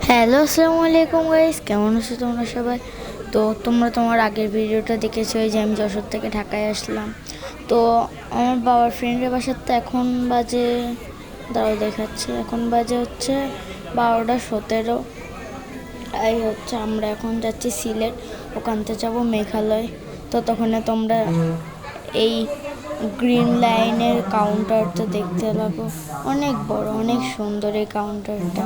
Hello, আসসালামু আলাইকুম guys, কেমন আছো তোমরা সবাই? তো তোমরা তোমার আগের ভিডিওটা দেখেছো যে আমি যশোর থেকে ঢাকায় আসলাম। তো আমার বাবার ফ্রেন্ডের বাসার তো এখন বাজে, দাঁড়াও দেখাচ্ছি, এখন বাজে হচ্ছে 12:17। এই হচ্ছে আমরা এখন যাচ্ছি সিলেট, ওখান থেকে যাবো মেঘালয়। তো তখন তোমরা এই গ্রিন লাইনের কাউন্টারটা দেখতে লাগো, অনেক বড়, অনেক সুন্দর এই কাউন্টারটা।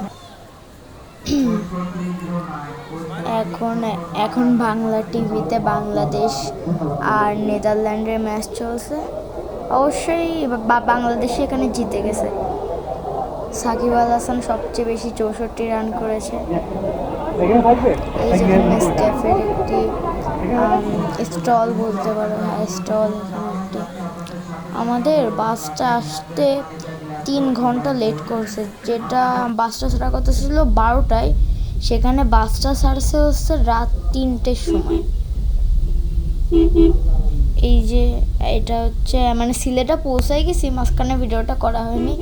এখন এখন বাংলা টিভিতে বাংলাদেশ আর নেদারল্যান্ডের ম্যাচ চলছে। অবশ্যই বাংলাদেশ এখানে জিতে গেছে। সাকিব আল হাসান সবচেয়ে বেশি 64 রান করেছে। এই যে নেসক্যাফের একটি স্টল বলতে পারো, হ্যাঁ স্টল। আমাদের বাসটা আসতে 3 ঘন্টা লেট করছে, যেটা বাসটা ছাড়ার কথা ছিল 12টায়, সেখানে বাসটা ছাড়ছে হচ্ছে রাত 3টের সময়। এই যে এটা হচ্ছে মানে সিলেটে পৌঁছাই গেছি, মাঝখানে ভিডিওটা করা হয়নি।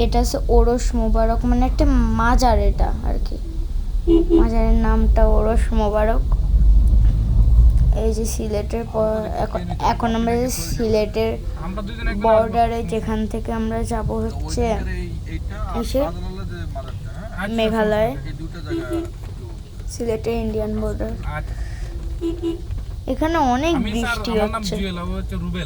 এটা হচ্ছে ওরস মোবারক, মানে একটা মাজার, এটা আর কি মাজারের নামটা ওরস মোবারক। এই যে সিলেটের পর এখন আমরা সিলেটের বর্ডারে, যেখান থেকে আমরা যাব হচ্ছে এসে মেঘালয়, সিলেটের ইন্ডিয়ান বর্ডার। এখানে অনেক বৃষ্টি হচ্ছে,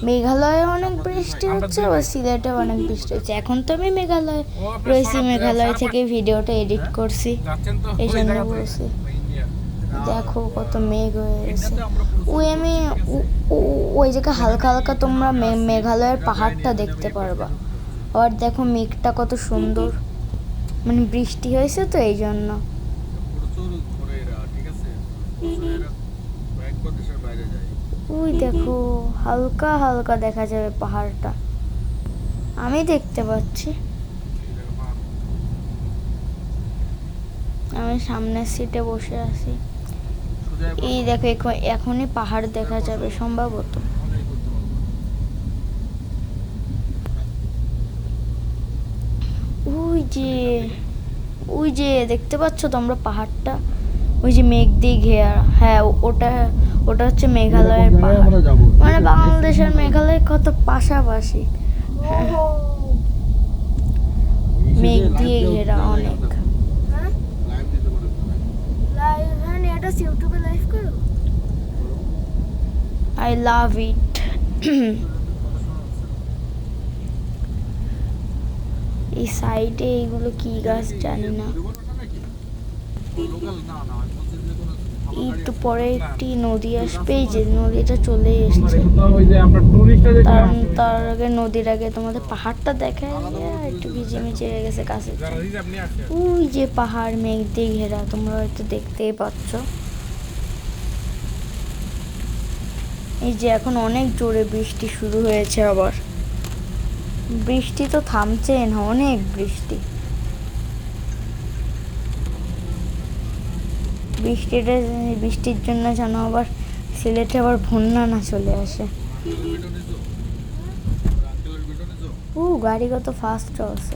মেঘালয়ে অনেক বৃষ্টি হচ্ছে, আবার সিলেটে অনেক বৃষ্টি হচ্ছে। এখন তো আমি মেঘালয় রয়েছি, মেঘালয় থেকে ভিডিওটা এডিট করছি, এই জন্য বলছি। দেখো কত মেঘ হয়ে গেছে। ওই জায়গায় হালকা হালকা তোমরা মেঘালয়ের পাহাড়টা দেখতে পারবা। আবার দেখো মেঘটা কত সুন্দর, মানে বৃষ্টি হয়েছে তো এই জন্য। ওই দেখো হালকা হালকা দেখা যাবে পাহাড়টা, আমি দেখতে পাচ্ছি। আমি সামনের সিটে বসে আছি। এই দেখো এখনই পাহাড় দেখা যাবে সম্ভবত। ওই যে ওই যে দেখতে পাচ্ছ তোমরা পাহাড়টা, ওই যে মেঘ দিয়ে ঘেরা, হ্যাঁ ওটা ওটা হচ্ছে মেঘালয়ের পাহাড়, মানে বাংলাদেশের মেঘালয় কত পাশাপাশি। হ্যাঁ, মেঘ দিয়ে ঘেরা অনেক। আই লাভ ইট। এই সাইডে এইগুলো কি গাছ জানি না। একটু পরে একটি নদী আসবে, এই যে নদীটা চলে এসছে। তার আগে, নদীর আগে তোমাদের পাহাড়টা দেখা একটু ভিজে মিজে হয়ে গেছে কাছে। ওই যে পাহাড় মেঘ দিয়ে ঘেরা, তোমরা হয়তো দেখতেই পাচ্ছ। এই যে এখন অনেক জোরে বৃষ্টি শুরু হয়েছে আবার, বৃষ্টি তো থামছে না, অনেক বৃষ্টি। বৃষ্টির জন্য যেন আবার সিলেটে আবার বন্যা না চলে আসে। গাড়ি কত ফাস্ট চলছে।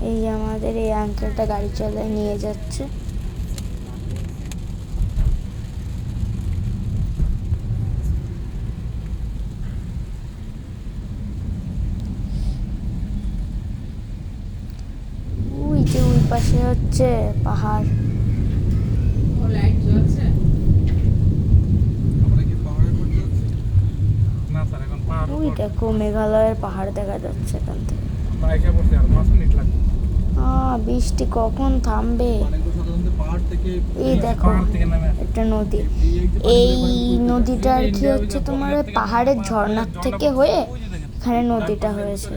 এই যে আমাদের এই আঙ্কেলটা গাড়ি চালায় নিয়ে যাচ্ছে। ওই যে ওই পাশে হচ্ছে পাহাড়। ওই দেখো মেঘালয়ের পাহাড় দেখা যাচ্ছে এখান থেকে। বৃষ্টি কখন থামবে? এই দেখো একটা নদী, এই নদীটা আর কি হচ্ছে তোমার পাহাড়ের ঝর্ণার থেকে হয়ে এখানে নদীটা হয়েছে।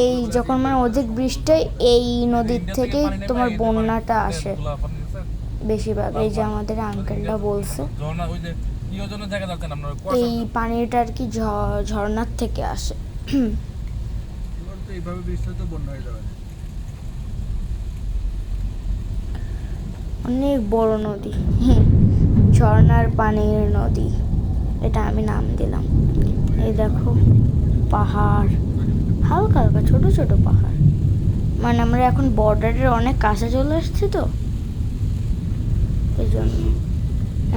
এই যখন মানে অধিক বৃষ্টি হয়, এই নদীর থেকে তোমার বন্যাটা আসে বেশিরভাগ। এই যে আমাদের আঙ্কেলটা বলছে এই পানিটা আর কি ঝর্ণার থেকে আসে। অনেক বড় নদী, ঝর্ণার পানির নদী, এটা আমি নাম দিলাম। এই দেখো পাহাড়, হালকা হালকা ছোট ছোট পাহাড়। মানে আমরা এখন বর্ডারের অনেক কাছে চলে আসছি তো এই জন্য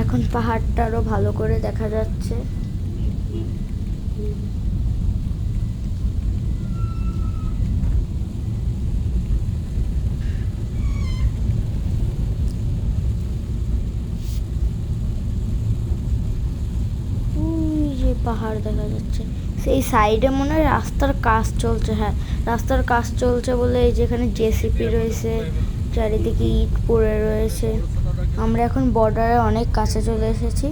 এখন পাহাড়টা আরো ভালো করে দেখা যাচ্ছে। পাহাড় দেখা যাচ্ছে সেই সাইডে মনে হয় রাস্তার কাজ চলছে। হ্যাঁ, রাস্তার কাজ চলছে বলে এই যেখানে জেসিপি রয়েছে, চারিদিকে ইট পড়ে রয়েছে। আমরা এখন বর্ডারে অনেক কাছে চলে এসেছি।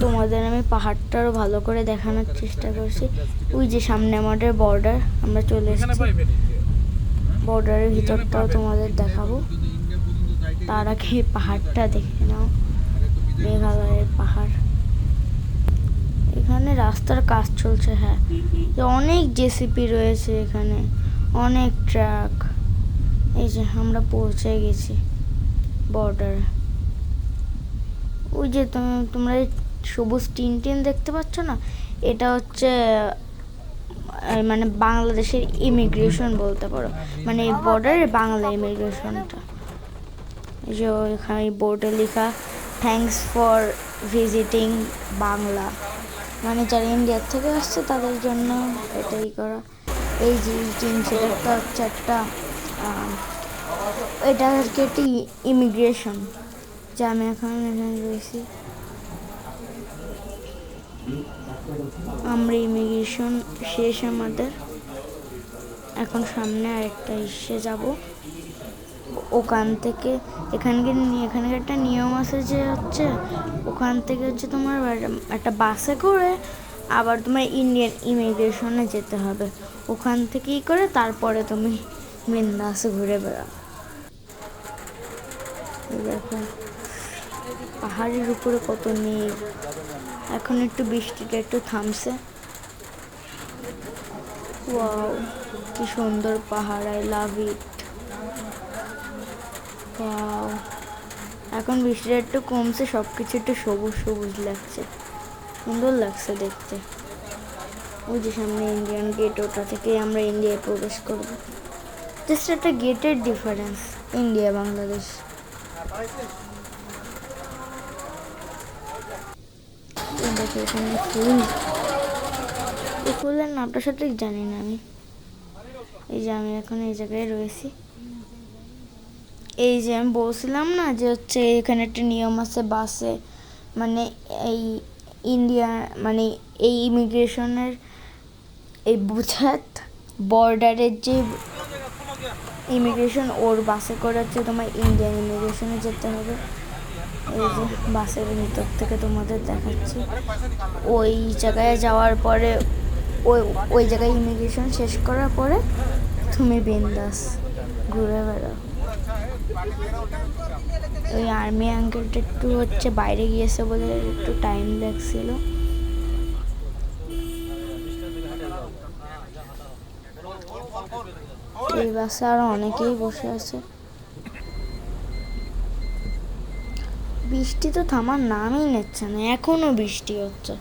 তোমাদের আমি পাহাড়টারও ভালো করে দেখানোর চেষ্টা করছি। ওই যে সামনে আমাদের বর্ডার, আমরা চলে এসেছি। বর্ডারের ভিতরটাও তোমাদের দেখাবো, তার আগে পাহাড়টা দেখে নাও। মেঘালয়ের পাহাড়, এখানে রাস্তার কাজ চলছে। হ্যাঁ, অনেক জেসিপি রয়েছে এখানে, অনেক ট্রাক। এই যে আমরা পৌঁছে গেছি বর্ডারে। ওই যে তোমরা সবুজ টিন টিন দেখতে পাচ্ছ না, এটা হচ্ছে মানে বাংলাদেশের ইমিগ্রেশন বলতে পারো, মানে বর্ডারের বাংলা ইমিগ্রেশনটা। এই যে এখানে বোর্ডে লেখা থ্যাঙ্কস ফর ভিজিটিং বাংলা, মানে যারা ইন্ডিয়ার থেকে আসছে তাদের জন্য এটাই করা। এই যে সেটা হচ্ছে একটা এটা আর কি একটি ইমিগ্রেশন, যে আমি এখন এখানে রয়েছি। আমরা ইমিগ্রেশন শেষ আমাদের, এখন সামনে আরেকটা এসে যাব। ওখান থেকে এখানে একটা নিয়ম আছে যে হচ্ছে ওখান থেকে হচ্ছে তোমার একটা বাসে করে আবার তোমার ইন্ডিয়ান ইমিগ্রেশনে যেতে হবে। ওখান থেকেই করে তারপরে তুমি বিন্দাসে ঘুরে বেড়াও। দেখো পাহাড়ের উপরে কত মেঘ, এখন একটু বৃষ্টিটা একটু থামছে। ওয়াও, কি সুন্দর পাহাড়, আই লাভ ইট। ওয়াও, এখন বৃষ্টিটা একটু কমছে, সব কিছু একটু সবুজ সবুজ লাগছে, সুন্দর লাগছে দেখতে। ওই যে সামনে ইন্ডিয়ান গেট, ওটা থেকে আমরা ইন্ডিয়ায় প্রবেশ করব। জাস্ট একটা গেটের ডিফারেন্স, ইন্ডিয়া বাংলাদেশ। দেখো এখানে ফুল, এই ফুলের নামটা সঠিক জানি না আমি। এই যে আমি এখন এই জায়গায় রয়েছি। এই যে আমি বলছিলাম না যে হচ্ছে এখানে একটা নিয়ম আছে বাসে, মানে এই ইন্ডিয়া মানে এই ইমিগ্রেশনের এই বুঝাত বর্ডারের যে ইমিগ্রেশন, ওর বাসে করে হচ্ছে তোমার ইন্ডিয়ান ইমিগ্রেশনে যেতে হবে। এই যে বাসের ভিতর থেকে তোমাদের দেখাচ্ছি। ওই জায়গায় যাওয়ার পরে ওই জায়গায় ইমিগ্রেশন শেষ করার পরে তুমি বিন্দাস ঘুরে বেড়াও। ওই আর্মি আঙ্কেলটা একটু হচ্ছে বাইরে গিয়েছে বলে একটু টাইম লাগছিল। এই বাসে আরো অনেকেই বসে আছে। বৃষ্টি তো থামার নামই নিচ্ছে না, এখনো বৃষ্টি হচ্ছে।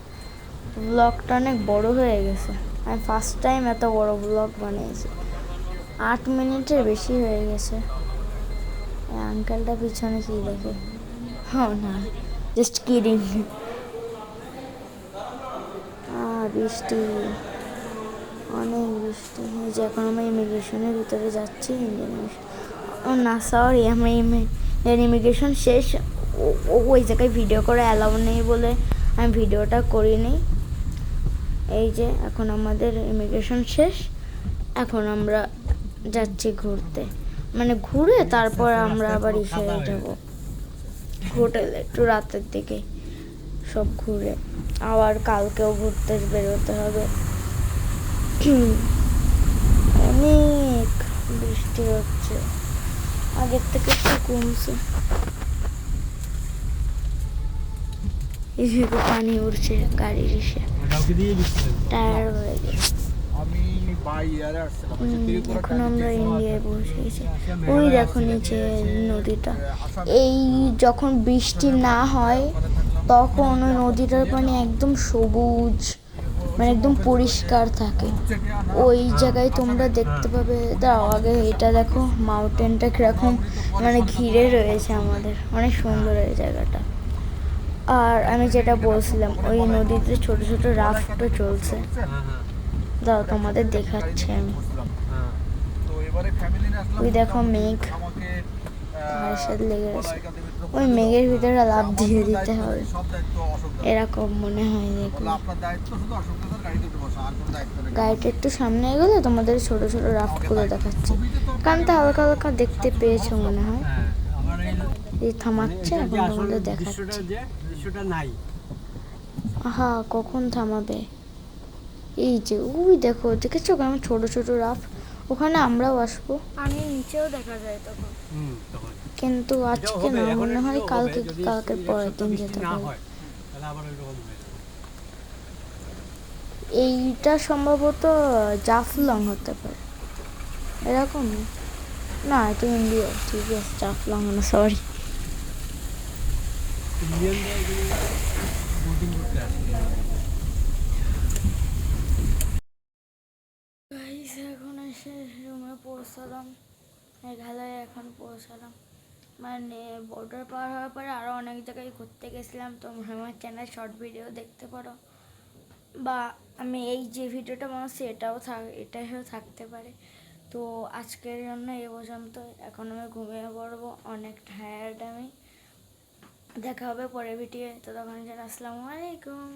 ব্লগটা অনেক বড় হয়ে গেছে, আমি ফার্স্ট টাইম এত বড় ব্লগ বানিয়েছি। 8 মিনিটের বেশি হয়ে গেছে। আঙ্কেলটা পিছনে কি দেখে? হ্যাঁ না, জাস্ট কিডিং। বৃষ্টি, অনেক বৃষ্টি। এই যে এখন আমরা ইমিগ্রেশনের ভিতরে যাচ্ছি। ও না সরি, আমরা ইন্ডিয়ান ইমিগ্রেশন শেষ। ওই জায়গায় ভিডিও করা অ্যালাউ নেই বলে আমি ভিডিওটা করিনি। এই যে এখন আমাদের ইমিগ্রেশন শেষ, এখন আমরা যাচ্ছি ঘুরতে, মানে ঘুরে তারপর আমরা আবার এসে যাব হোটেলে একটু রাতের দিকে। সব ঘুরে আবার কালকেও ঘুরতে বেরোতে হবে। অনেক বৃষ্টি হচ্ছে, আগের থেকে একটু কমছে। এদিকে পানি উঠছে গাড়ির এসে, টায়ার হয়ে গেছে। এখন আমরা ইন্ডিয়ায় পৌঁছে গেছি। ওই দেখো নিচে নদীটা। এই যখন বৃষ্টি না হয় তখন ওই নদীটার পানি একদম সবুজ, মানে একদম পরিষ্কার থাকে। ওই জায়গায় তোমরা দেখতে পাবে, দাও আগে এটা দেখো মাউন্টেনটা কীরকম মানে ঘিরে রয়েছে আমাদের, অনেক সুন্দর এই জায়গাটা। আর আমি যেটা বলছিলাম ওই নদীতে ছোট ছোট রাফটও চলছে, দাও তোমাদের দেখাচ্ছি আমি। ওই দেখো মেঘ পাহাড়ের সাথে লেগে গেছে, ওই মেঘের ভিতরে লাফ দিয়ে দিতে হবে এরকম মনে হয়। দেখুন গাড়িটা একটু সামনে এগোলে তোমাদের ছোট ছোট রাফটগুলো দেখাচ্ছি, কারণটা হালকা হালকা দেখতে পেয়েছো মনে হয়। এই থামাচ্ছে, এখন তোমাদের দেখাচ্ছি। আহা কখন থামাবে, এই যে ওই দেখো, দেখেছো কেমন ছোট ছোট রাফ, ওখানে আমরাও আসবো, পানির নিচেও দেখা যায় তখন। কিন্তু আজকে না, মনে হয় কালকে কালকে পরের দিন যেতে হবে। এইটা সম্ভবত জাফলং হতে পারে, এরকম না, এটা ইন্ডিয়া, ঠিক আছে জাফলং না, সরি। এখন এসে রুমে পৌঁছালাম, মেঘালয়ে এখন পৌঁছালাম, মানে বর্ডার পার হওয়ার পরে আরও অনেক জায়গায় ঘুরতে গেছিলাম। তোমরা আমার চ্যানেল শর্ট ভিডিও দেখতে পারো, বা আমি এই যে ভিডিওটা বানাচ্ছি এটাও থাকতে পারে। তো আজকের জন্য এ পর্যন্ত, এখন আমি ঘুমিয়ে পড়বো, অনেক টায়ার্ড আমি। দেখা হবে পরের ভিডিও, তো তখন আসসালামু আলাইকুম।